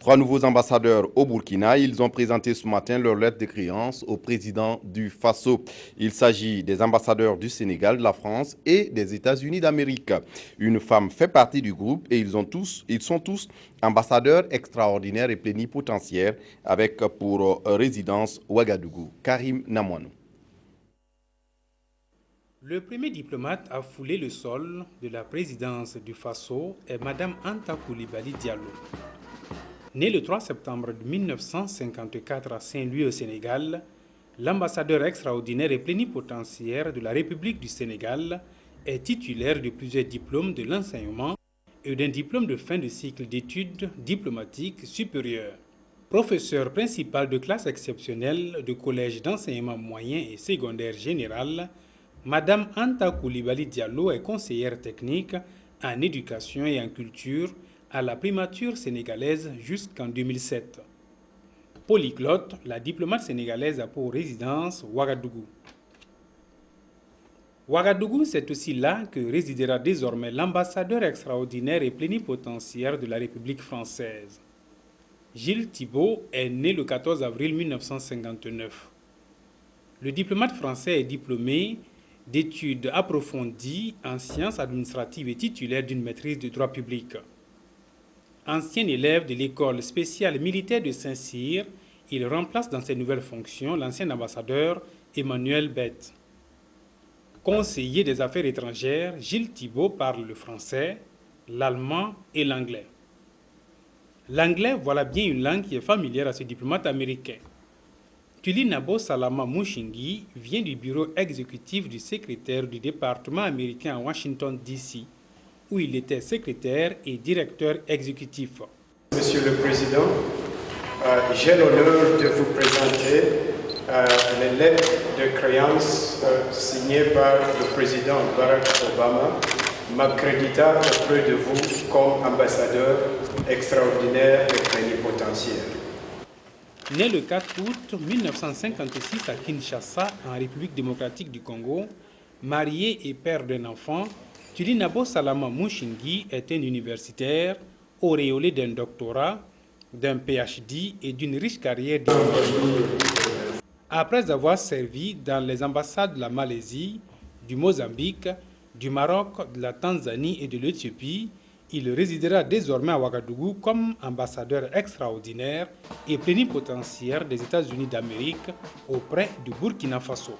Trois nouveaux ambassadeurs au Burkina, ils ont présenté ce matin leur lettre de créance au président du Faso. Il s'agit des ambassadeurs du Sénégal, de la France et des États-Unis d'Amérique. Une femme fait partie du groupe et ils sont tous ambassadeurs extraordinaires et plénipotentiaires avec pour résidence Ouagadougou. Karim Namouanou. Le premier diplomate à fouler le sol de la présidence du Faso est Mme Anta Coulibaly Diallo. Née le 3 septembre 1954 à Saint-Louis au Sénégal, l'ambassadeur extraordinaire et plénipotentiaire de la République du Sénégal est titulaire de plusieurs diplômes de l'enseignement et d'un diplôme de fin de cycle d'études diplomatiques supérieures. Professeur principal de classe exceptionnelle de collège d'enseignement moyen et secondaire général, Mme Anta Coulibaly Diallo est conseillère technique en éducation et en culture à la primature sénégalaise jusqu'en 2007. Polyglotte, la diplomate sénégalaise a pour résidence Ouagadougou. Ouagadougou, c'est aussi là que résidera désormais l'ambassadeur extraordinaire et plénipotentiaire de la République française. Gilles Thibault est né le 14 avril 1959. Le diplomate français est diplômé d'études approfondies en sciences administratives et titulaire d'une maîtrise de droit public. Ancien élève de l'école spéciale militaire de Saint-Cyr, il remplace dans ses nouvelles fonctions l'ancien ambassadeur Emmanuel Bette. Conseiller des affaires étrangères, Gilles Thibault parle le français, l'allemand et l'anglais. L'anglais, voilà bien une langue qui est familière à ce diplomate américain. Tuli Nabo Salama Mushingi vient du bureau exécutif du secrétaire du département américain à Washington, D.C., où il était secrétaire et directeur exécutif. Monsieur le Président, j'ai l'honneur de vous présenter les lettres de créance signées par le président Barack Obama, m'accréditant auprès de vous comme ambassadeur extraordinaire et plénipotentiaire. Né le 4 août 1956 à Kinshasa, en République démocratique du Congo, marié et père d'un enfant, Tuli Nabo Salama Mushingi est un universitaire auréolé d'un doctorat, d'un PhD et d'une riche carrière diplomatique. Après avoir servi dans les ambassades de la Malaisie, du Mozambique, du Maroc, de la Tanzanie et de l'Éthiopie, il résidera désormais à Ouagadougou comme ambassadeur extraordinaire et plénipotentiaire des États-Unis d'Amérique auprès du Burkina Faso.